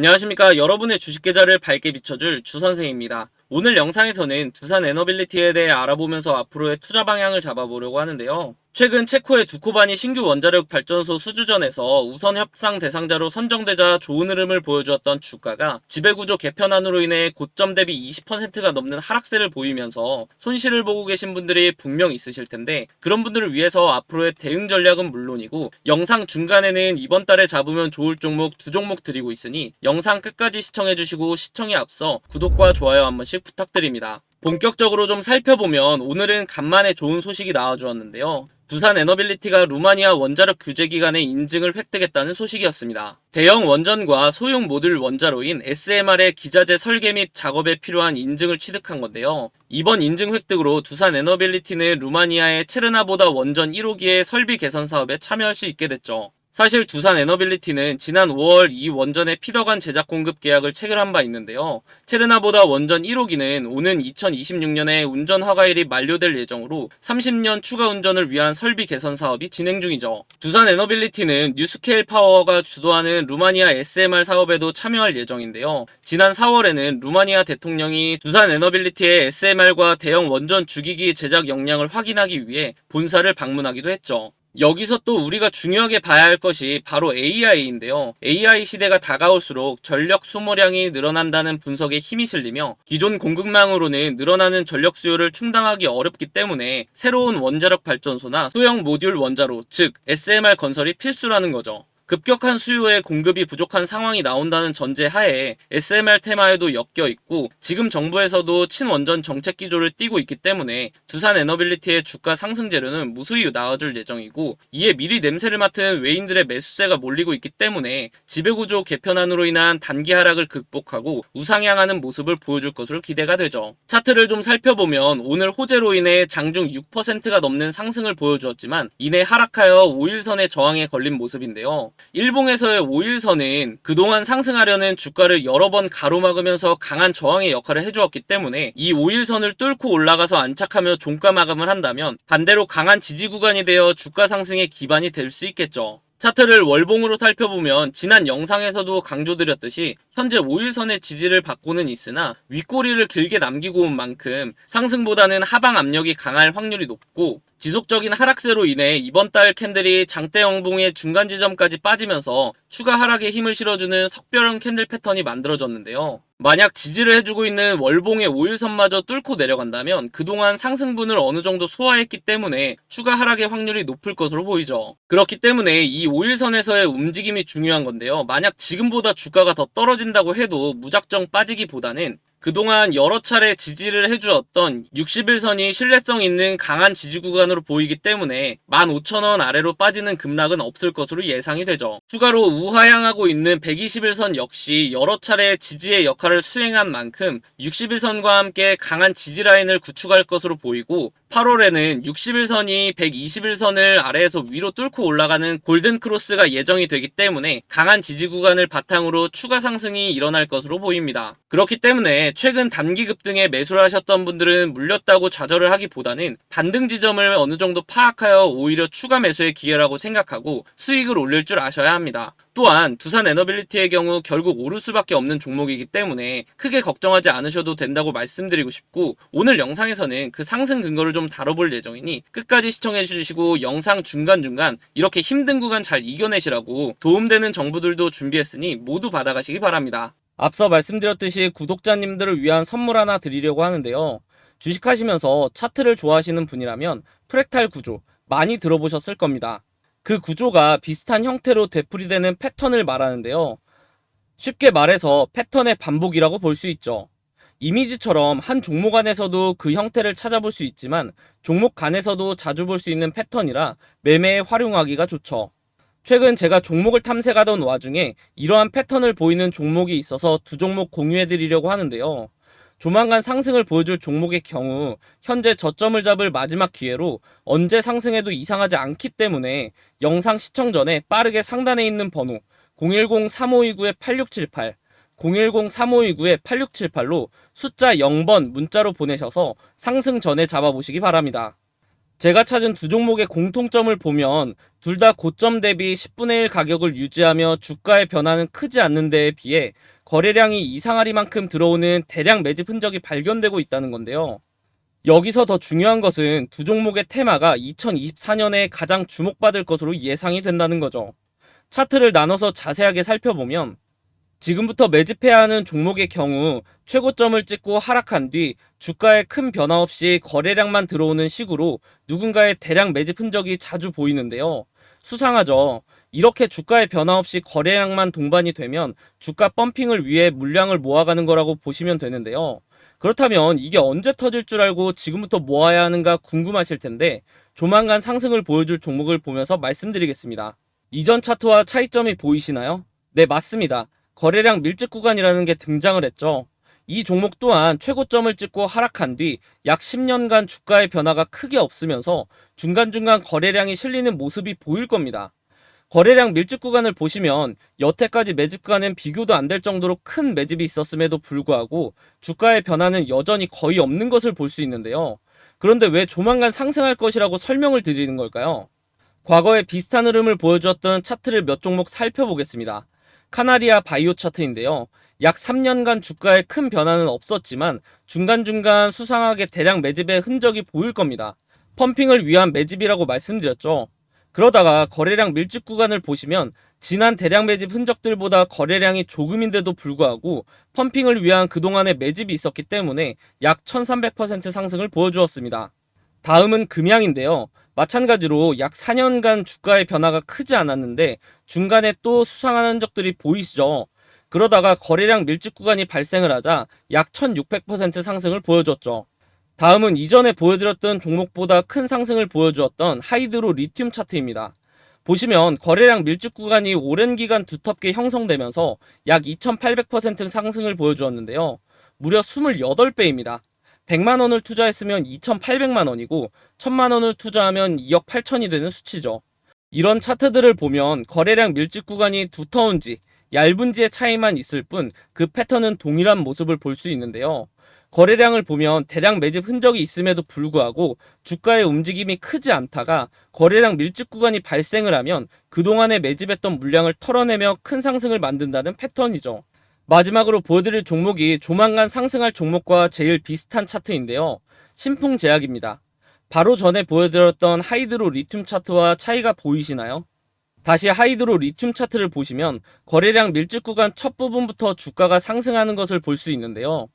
안녕하십니까. 여러분의 주식 계좌를 밝게 비춰줄 주선생입니다. 오늘 영상에서는 두산 에너빌리티에 대해 알아보면서 앞으로의 투자 방향을 잡아보려고 하는데요. 최근 체코의 두코바니 신규 원자력 발전소 수주전에서 우선 협상 대상자로 선정되자 좋은 흐름을 보여주었던 주가가 지배구조 개편안으로 인해 고점 대비 20%가 넘는 하락세를 보이면서 손실을 보고 계신 분들이 분명 있으실 텐데, 그런 분들을 위해서 앞으로의 대응 전략은 물론이고 영상 중간에는 이번 달에 잡으면 좋을 종목 두 종목 드리고 있으니 영상 끝까지 시청해주시고 시청에 앞서 구독과 좋아요 한 번씩 부탁드립니다. 본격적으로 좀 살펴보면 오늘은 간만에 좋은 소식이 나와주었는데요. 두산 에너빌리티가 루마니아 원자력 규제 기관의 인증을 획득했다는 소식이었습니다. 대형 원전과 소형 모듈 원자로인 SMR의 기자재 설계 및 작업에 필요한 인증을 취득한 건데요. 이번 인증 획득으로 두산 에너빌리티는 루마니아의 체르나보다 원전 1호기의 설비 개선 사업에 참여할 수 있게 됐죠. 사실 두산 에너빌리티는 지난 5월 이 원전의 피더간 제작 공급 계약을 체결한 바 있는데요. 체르나보다 원전 1호기는 오는 2026년에 운전 허가일이 만료될 예정으로 30년 추가 운전을 위한 설비 개선 사업이 진행 중이죠. 두산 에너빌리티는 뉴스케일 파워가 주도하는 루마니아 SMR 사업에도 참여할 예정인데요. 지난 4월에는 루마니아 대통령이 두산 에너빌리티의 SMR과 대형 원전 주기기 제작 역량을 확인하기 위해 본사를 방문하기도 했죠. 여기서 또 우리가 중요하게 봐야 할 것이 바로 AI인데요. AI 시대가 다가올수록 전력 소모량이 늘어난다는 분석에 힘이 실리며 기존 공급망으로는 늘어나는 전력 수요를 충당하기 어렵기 때문에 새로운 원자력 발전소나 소형 모듈 원자로, 즉 SMR 건설이 필수라는 거죠. 급격한 수요에 공급이 부족한 상황이 나온다는 전제 하에 SMR 테마에도 엮여 있고, 지금 정부에서도 친원전 정책 기조를 띠고 있기 때문에 두산 에너빌리티의 주가 상승 재료는 무수히 나와줄 예정이고, 이에 미리 냄새를 맡은 외인들의 매수세가 몰리고 있기 때문에 지배구조 개편안으로 인한 단기 하락을 극복하고 우상향하는 모습을 보여줄 것으로 기대가 되죠. 차트를 좀 살펴보면 오늘 호재로 인해 장중 6%가 넘는 상승을 보여주었지만 이내 하락하여 5일선의 저항에 걸린 모습인데요. 일봉에서의 5일선은 그동안 상승하려는 주가를 여러 번 가로막으면서 강한 저항의 역할을 해주었기 때문에 이 5일선을 뚫고 올라가서 안착하며 종가 마감을 한다면 반대로 강한 지지 구간이 되어 주가 상승의 기반이 될 수 있겠죠. 차트를 월봉으로 살펴보면 지난 영상에서도 강조드렸듯이 현재 5일선의 지지를 받고는 있으나 윗꼬리를 길게 남기고 온 만큼 상승보다는 하방 압력이 강할 확률이 높고, 지속적인 하락세로 인해 이번 달 캔들이 장대 영봉의 중간 지점까지 빠지면서 추가 하락에 힘을 실어주는 석별형 캔들 패턴이 만들어졌는데요. 만약 지지를 해주고 있는 월봉의 5일선마저 뚫고 내려간다면 그동안 상승분을 어느 정도 소화했기 때문에 추가 하락의 확률이 높을 것으로 보이죠. 그렇기 때문에 이 5일선에서의 움직임이 중요한 건데요. 만약 지금보다 주가가 더 떨어진다고 해도 무작정 빠지기보다는 그동안 여러 차례 지지를 해주었던 60일선이 신뢰성 있는 강한 지지 구간으로 보이기 때문에 15,000원 아래로 빠지는 급락은 없을 것으로 예상이 되죠. 추가로 우하향하고 있는 120일선 역시 여러 차례 지지의 역할을 수행한 만큼 60일선과 함께 강한 지지 라인을 구축할 것으로 보이고, 8월에는 60일선이 120일선을 아래에서 위로 뚫고 올라가는 골든 크로스가 예정이 되기 때문에 강한 지지 구간을 바탕으로 추가 상승이 일어날 것으로 보입니다. 그렇기 때문에 최근 단기 급등에 매수를 하셨던 분들은 물렸다고 좌절을 하기보다는 반등 지점을 어느 정도 파악하여 오히려 추가 매수의 기회라고 생각하고 수익을 올릴 줄 아셔야 합니다. 또한 두산 에너빌리티의 경우 결국 오를 수밖에 없는 종목이기 때문에 크게 걱정하지 않으셔도 된다고 말씀드리고 싶고, 오늘 영상에서는 그 상승 근거를 좀 다뤄볼 예정이니 끝까지 시청해 주시고 영상 중간중간 이렇게 힘든 구간 잘 이겨내시라고 도움되는 정보들도 준비했으니 모두 받아가시기 바랍니다. 앞서 말씀드렸듯이 구독자님들을 위한 선물 하나 드리려고 하는데요. 주식하시면서 차트를 좋아하시는 분이라면 프랙탈 구조 많이 들어보셨을 겁니다. 그 구조가 비슷한 형태로 되풀이되는 패턴을 말하는데요. 쉽게 말해서 패턴의 반복이라고 볼 수 있죠. 이미지처럼 한 종목 안에서도 그 형태를 찾아볼 수 있지만 종목 간에서도 자주 볼 수 있는 패턴이라 매매에 활용하기가 좋죠. 최근 제가 종목을 탐색하던 와중에 이러한 패턴을 보이는 종목이 있어서 두 종목 공유해드리려고 하는데요. 조만간 상승을 보여줄 종목의 경우 현재 저점을 잡을 마지막 기회로 언제 상승해도 이상하지 않기 때문에 영상 시청 전에 빠르게 상단에 있는 번호 010-3529-8678 010-3529-8678로 숫자 0번 문자로 보내셔서 상승 전에 잡아보시기 바랍니다. 제가 찾은 두 종목의 공통점을 보면 둘 다 고점 대비 10분의 1 가격을 유지하며 주가의 변화는 크지 않는 데에 비해 거래량이 이상하리만큼 들어오는 대량 매집 흔적이 발견되고 있다는 건데요. 여기서 더 중요한 것은 두 종목의 테마가 2024년에 가장 주목받을 것으로 예상이 된다는 거죠. 차트를 나눠서 자세하게 살펴보면 지금부터 매집해야 하는 종목의 경우 최고점을 찍고 하락한 뒤 주가에 큰 변화 없이 거래량만 들어오는 식으로 누군가의 대량 매집 흔적이 자주 보이는데요. 수상하죠. 이렇게 주가의 변화 없이 거래량만 동반이 되면 주가 펌핑을 위해 물량을 모아가는 거라고 보시면 되는데요. 그렇다면 이게 언제 터질 줄 알고 지금부터 모아야 하는가 궁금하실 텐데 조만간 상승을 보여줄 종목을 보면서 말씀드리겠습니다. 이전 차트와 차이점이 보이시나요? 네, 맞습니다. 거래량 밀집 구간이라는 게 등장을 했죠. 이 종목 또한 최고점을 찍고 하락한 뒤 약 10년간 주가의 변화가 크게 없으면서 중간중간 거래량이 실리는 모습이 보일 겁니다. 거래량 밀집 구간을 보시면 여태까지 매집과는 비교도 안 될 정도로 큰 매집이 있었음에도 불구하고 주가의 변화는 여전히 거의 없는 것을 볼 수 있는데요. 그런데 왜 조만간 상승할 것이라고 설명을 드리는 걸까요? 과거에 비슷한 흐름을 보여주었던 차트를 몇 종목 살펴보겠습니다. 카나리아 바이오 차트인데요. 약 3년간 주가에 큰 변화는 없었지만 중간중간 수상하게 대량 매집의 흔적이 보일 겁니다. 펌핑을 위한 매집이라고 말씀드렸죠. 그러다가 거래량 밀집 구간을 보시면 지난 대량 매집 흔적들보다 거래량이 조금인데도 불구하고 펌핑을 위한 그동안의 매집이 있었기 때문에 약 1300% 상승을 보여주었습니다. 다음은 금양인데요. 마찬가지로 약 4년간 주가의 변화가 크지 않았는데 중간에 또 수상한 흔적들이 보이시죠? 그러다가 거래량 밀집 구간이 발생을 하자 약 1600% 상승을 보여줬죠. 다음은 이전에 보여드렸던 종목보다 큰 상승을 보여주었던 하이드로 리튬 차트입니다. 보시면 거래량 밀집 구간이 오랜 기간 두텁게 형성되면서 약 2800% 상승을 보여주었는데요. 무려 28배입니다. 100만원을 투자했으면 2800만원이고 1000만원을 투자하면 2억 8천이 되는 수치죠. 이런 차트들을 보면 거래량 밀집 구간이 두터운지 얇은지의 차이만 있을 뿐 그 패턴은 동일한 모습을 볼 수 있는데요. 거래량을 보면 대량 매집 흔적이 있음에도 불구하고 주가의 움직임이 크지 않다가 거래량 밀집 구간이 발생을 하면 그동안에 매집했던 물량을 털어내며 큰 상승을 만든다는 패턴이죠. 마지막으로 보여드릴 종목이 조만간 상승할 종목과 제일 비슷한 차트인데요. 신풍제약입니다. 바로 전에 보여드렸던 하이드로 리튬 차트와 차이가 보이시나요? 다시 하이드로 리튬 차트를 보시면 거래량 밀집 구간 첫 부분부터 주가가 상승하는 것을 볼 수 있는데요.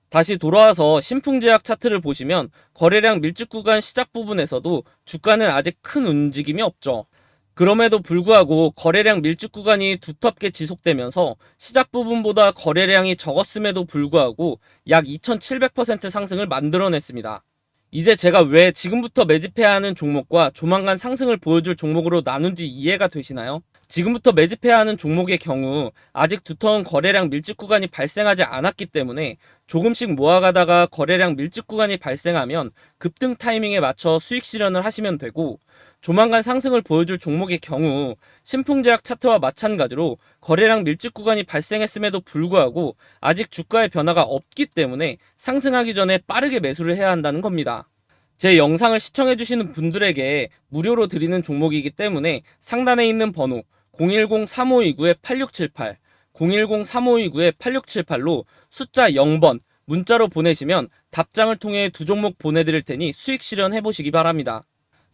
다시 돌아와서 신풍제약 차트를 보시면 거래량 밀집 구간 시작 부분에서도 주가는 아직 큰 움직임이 없죠. 그럼에도 불구하고 거래량 밀집 구간이 두텁게 지속되면서 시작 부분보다 거래량이 적었음에도 불구하고 약 2700% 상승을 만들어냈습니다. 이제 제가 왜 지금부터 매집해야 하는 종목과 조만간 상승을 보여줄 종목으로 나눈지 이해가 되시나요? 지금부터 매집해야 하는 종목의 경우 아직 두터운 거래량 밀집 구간이 발생하지 않았기 때문에 조금씩 모아가다가 거래량 밀집 구간이 발생하면 급등 타이밍에 맞춰 수익 실현을 하시면 되고, 조만간 상승을 보여줄 종목의 경우 신풍제약 차트와 마찬가지로 거래량 밀집 구간이 발생했음에도 불구하고 아직 주가의 변화가 없기 때문에 상승하기 전에 빠르게 매수를 해야 한다는 겁니다. 제 영상을 시청해주시는 분들에게 무료로 드리는 종목이기 때문에 상단에 있는 번호 010-3529-8678, 010-3529-8678로 숫자 0번 문자로 보내시면 답장을 통해 두 종목 보내드릴 테니 수익 실현해 보시기 바랍니다.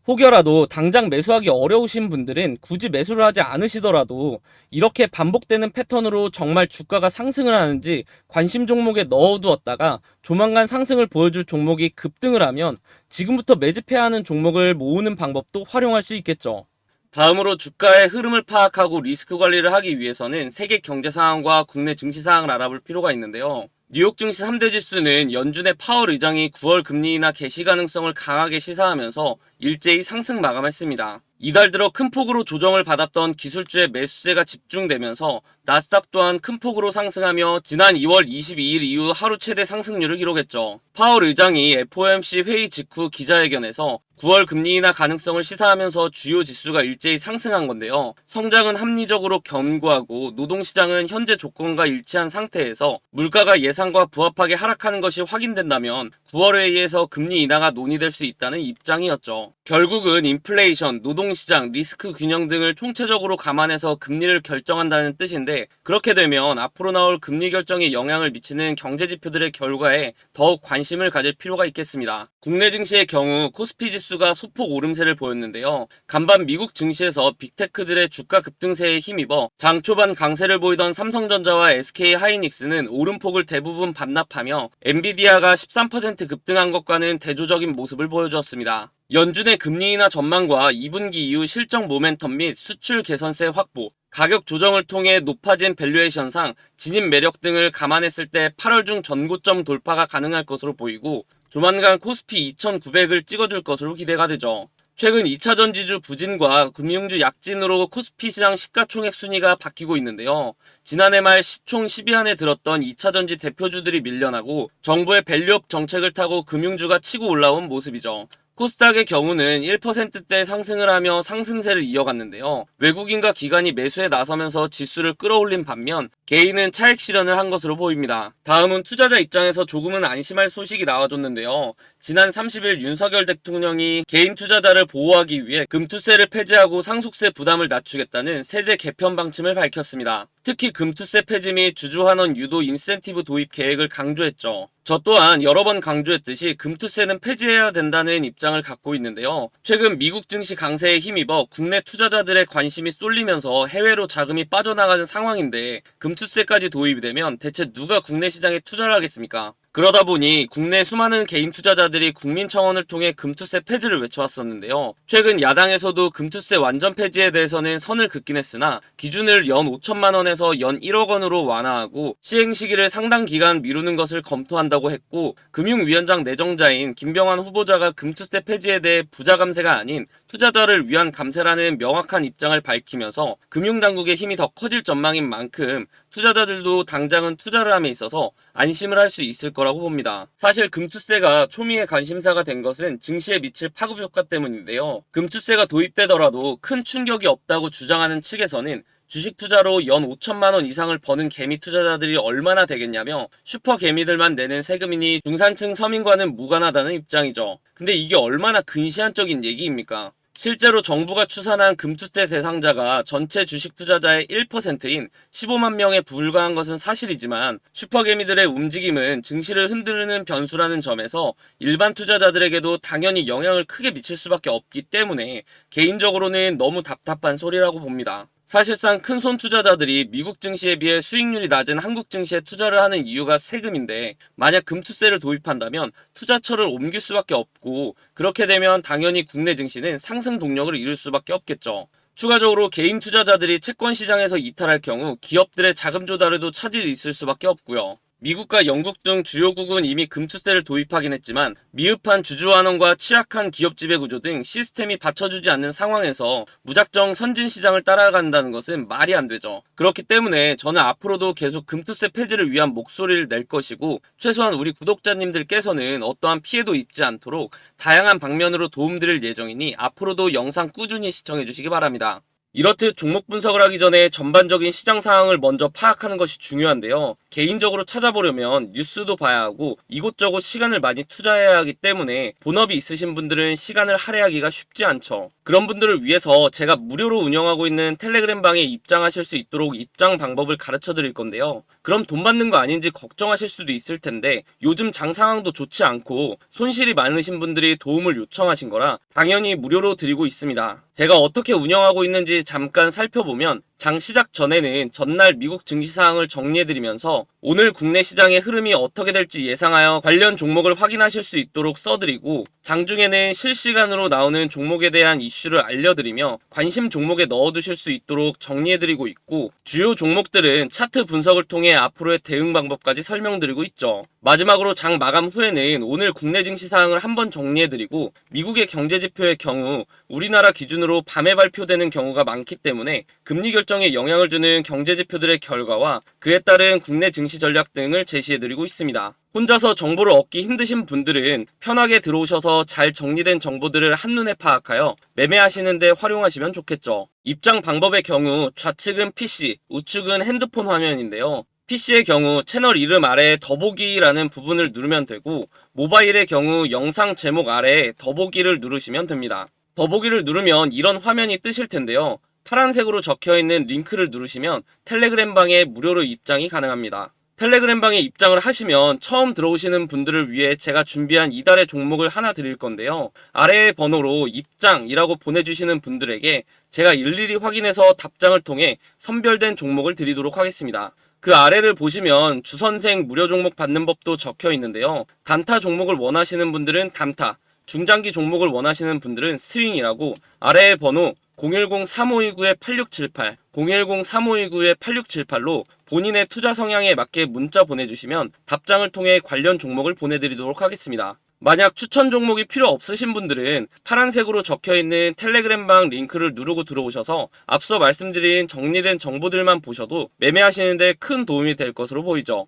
혹여라도 당장 매수하기 어려우신 분들은 굳이 매수를 하지 않으시더라도 이렇게 반복되는 패턴으로 정말 주가가 상승을 하는지 관심 종목에 넣어두었다가 조만간 상승을 보여줄 종목이 급등을 하면 지금부터 매집해야 하는 종목을 모으는 방법도 활용할 수 있겠죠. 다음으로 주가의 흐름을 파악하고 리스크 관리를 하기 위해서는 세계 경제 상황과 국내 증시 상황을 알아볼 필요가 있는데요. 뉴욕 증시 3대 지수는 연준의 파월 의장이 9월 금리 인하 개시 가능성을 강하게 시사하면서 일제히 상승 마감했습니다. 이달 들어 큰 폭으로 조정을 받았던 기술주의 매수세가 집중되면서 나스닥 또한 큰 폭으로 상승하며 지난 2월 22일 이후 하루 최대 상승률을 기록했죠. 파월 의장이 FOMC 회의 직후 기자회견에서 9월 금리 인하 가능성을 시사하면서 주요 지수가 일제히 상승한 건데요. 성장은 합리적으로 견고하고 노동시장은 현재 조건과 일치한 상태에서 물가가 예상과 부합하게 하락하는 것이 확인된다면 9월 회의에서 금리 인하가 논의될 수 있다는 입장이었죠. 결국은 인플레이션, 노동시장, 리스크 균형 등을 총체적으로 감안해서 금리를 결정한다는 뜻인데 있는데, 그렇게 되면 앞으로 나올 금리 결정에 영향을 미치는 경제 지표들의 결과에 더욱 관심을 가질 필요가 있겠습니다. 국내 증시의 경우 코스피 지수가 소폭 오름세를 보였는데요. 간밤 미국 증시에서 빅테크들의 주가 급등세에 힘입어 장 초반 강세를 보이던 삼성전자와 SK하이닉스는 오름폭을 대부분 반납하며 엔비디아가 13% 급등한 것과는 대조적인 모습을 보여주었습니다. 연준의 금리 인하 전망과 2분기 이후 실적 모멘텀 및 수출 개선세 확보, 가격 조정을 통해 높아진 밸류에이션상 진입 매력 등을 감안했을 때 8월 중 전고점 돌파가 가능할 것으로 보이고, 조만간 코스피 2900을 찍어줄 것으로 기대가 되죠. 최근 2차 전지주 부진과 금융주 약진으로 코스피 시장 시가총액 순위가 바뀌고 있는데요. 지난해 말 시총 10위 안에 들었던 2차 전지 대표주들이 밀려나고 정부의 밸류업 정책을 타고 금융주가 치고 올라온 모습이죠. 코스닥의 경우는 1%대 상승을 하며 상승세를 이어갔는데요. 외국인과 기관이 매수에 나서면서 지수를 끌어올린 반면 개인은 차익 실현을 한 것으로 보입니다. 다음은 투자자 입장에서 조금은 안심할 소식이 나와줬는데요. 지난 30일 윤석열 대통령이 개인 투자자를 보호하기 위해 금투세를 폐지하고 상속세 부담을 낮추겠다는 세제 개편 방침을 밝혔습니다. 특히 금투세 폐지 및 주주환원 유도 인센티브 도입 계획을 강조했죠. 저 또한 여러 번 강조했듯이 금투세는 폐지해야 된다는 입장을 갖고 있는데요. 최근 미국 증시 강세에 힘입어 국내 투자자들의 관심이 쏠리면서 해외로 자금이 빠져나가는 상황인데, 금투세까지 도입이 되면 대체 누가 국내 시장에 투자를 하겠습니까? 그러다 보니 국내 수많은 개인 투자자들이 국민청원을 통해 금투세 폐지를 외쳐왔었는데요. 최근 야당에서도 금투세 완전 폐지에 대해서는 선을 긋긴 했으나 기준을 연 5천만 원에서 연 1억 원으로 완화하고 시행 시기를 상당 기간 미루는 것을 검토한다고 했고, 금융위원장 내정자인 김병환 후보자가 금투세 폐지에 대해 부자 감세가 아닌 투자자를 위한 감세라는 명확한 입장을 밝히면서 금융당국의 힘이 더 커질 전망인 만큼 투자자들도 당장은 투자를 함에 있어서 안심을 할 수 있을 거라고 봅니다. 사실 금투세가 초미의 관심사가 된 것은 증시에 미칠 파급 효과 때문인데요. 금투세가 도입되더라도 큰 충격이 없다고 주장하는 측에서는 주식 투자로 연 5천만 원 이상을 버는 개미 투자자들이 얼마나 되겠냐며 슈퍼 개미들만 내는 세금이니 중산층 서민과는 무관하다는 입장이죠. 근데 이게 얼마나 근시안적인 얘기입니까? 실제로 정부가 추산한 금투세 대상자가 전체 주식 투자자의 1%인 15만 명에 불과한 것은 사실이지만, 슈퍼개미들의 움직임은 증시를 흔드는 변수라는 점에서 일반 투자자들에게도 당연히 영향을 크게 미칠 수밖에 없기 때문에 개인적으로는 너무 답답한 소리라고 봅니다. 사실상 큰손 투자자들이 미국 증시에 비해 수익률이 낮은 한국 증시에 투자를 하는 이유가 세금인데, 만약 금투세를 도입한다면 투자처를 옮길 수밖에 없고, 그렇게 되면 당연히 국내 증시는 상승 동력을 잃을 수밖에 없겠죠. 추가적으로 개인 투자자들이 채권 시장에서 이탈할 경우 기업들의 자금 조달에도 차질이 있을 수밖에 없고요. 미국과 영국 등 주요국은 이미 금투세를 도입하긴 했지만 미흡한 주주환원과 취약한 기업 지배 구조 등 시스템이 받쳐주지 않는 상황에서 무작정 선진시장을 따라간다는 것은 말이 안 되죠. 그렇기 때문에 저는 앞으로도 계속 금투세 폐지를 위한 목소리를 낼 것이고, 최소한 우리 구독자님들께서는 어떠한 피해도 입지 않도록 다양한 방면으로 도움드릴 예정이니 앞으로도 영상 꾸준히 시청해주시기 바랍니다. 이렇듯 종목 분석을 하기 전에 전반적인 시장 상황을 먼저 파악하는 것이 중요한데요. 개인적으로 찾아보려면 뉴스도 봐야 하고 이곳저곳 시간을 많이 투자해야 하기 때문에 본업이 있으신 분들은 시간을 할애하기가 쉽지 않죠. 그런 분들을 위해서 제가 무료로 운영하고 있는 텔레그램 방에 입장하실 수 있도록 입장 방법을 가르쳐 드릴 건데요. 그럼 돈 받는 거 아닌지 걱정하실 수도 있을 텐데, 요즘 장 상황도 좋지 않고 손실이 많으신 분들이 도움을 요청하신 거라 당연히 무료로 드리고 있습니다. 제가 어떻게 운영하고 있는지 잠깐 살펴보면, 장 시작 전에는 전날 미국 증시 상황을 정리해드리면서 오늘 국내 시장의 흐름이 어떻게 될지 예상하여 관련 종목을 확인하실 수 있도록 써드리고, 장중에는 실시간으로 나오는 종목에 대한 이슈를 알려드리며 관심 종목에 넣어두실 수 있도록 정리해드리고 있고, 주요 종목들은 차트 분석을 통해 앞으로의 대응 방법까지 설명드리고 있죠. 마지막으로 장 마감 후에는 오늘 국내 증시 상황을 한번 정리해드리고, 미국의 경제지표의 경우 우리나라 기준으로 밤에 발표되는 경우가 많기 때문에 금리 결정에 영향을 주는 경제지표들의 결과와 그에 따른 국내 증시 전략 등을 제시해드리고 있습니다. 혼자서 정보를 얻기 힘드신 분들은 편하게 들어오셔서 잘 정리된 정보들을 한눈에 파악하여 매매하시는데 활용하시면 좋겠죠. 입장 방법의 경우 좌측은 PC, 우측은 핸드폰 화면인데요. PC의 경우 채널 이름 아래에 더보기라는 부분을 누르면 되고, 모바일의 경우 영상 제목 아래에 더보기를 누르시면 됩니다. 더보기를 누르면 이런 화면이 뜨실 텐데요. 파란색으로 적혀있는 링크를 누르시면 텔레그램 방에 무료로 입장이 가능합니다. 텔레그램 방에 입장을 하시면 처음 들어오시는 분들을 위해 제가 준비한 이달의 종목을 하나 드릴 건데요. 아래의 번호로 입장이라고 보내주시는 분들에게 제가 일일이 확인해서 답장을 통해 선별된 종목을 드리도록 하겠습니다. 그 아래를 보시면 주선생 무료 종목 받는 법도 적혀 있는데요. 단타 종목을 원하시는 분들은 단타, 중장기 종목을 원하시는 분들은 스윙이라고 아래의 번호 010-3529-8678, 010-3529-8678로 본인의 투자 성향에 맞게 문자 보내주시면 답장을 통해 관련 종목을 보내드리도록 하겠습니다. 만약 추천 종목이 필요 없으신 분들은 파란색으로 적혀있는 텔레그램방 링크를 누르고 들어오셔서 앞서 말씀드린 정리된 정보들만 보셔도 매매하시는데 큰 도움이 될 것으로 보이죠.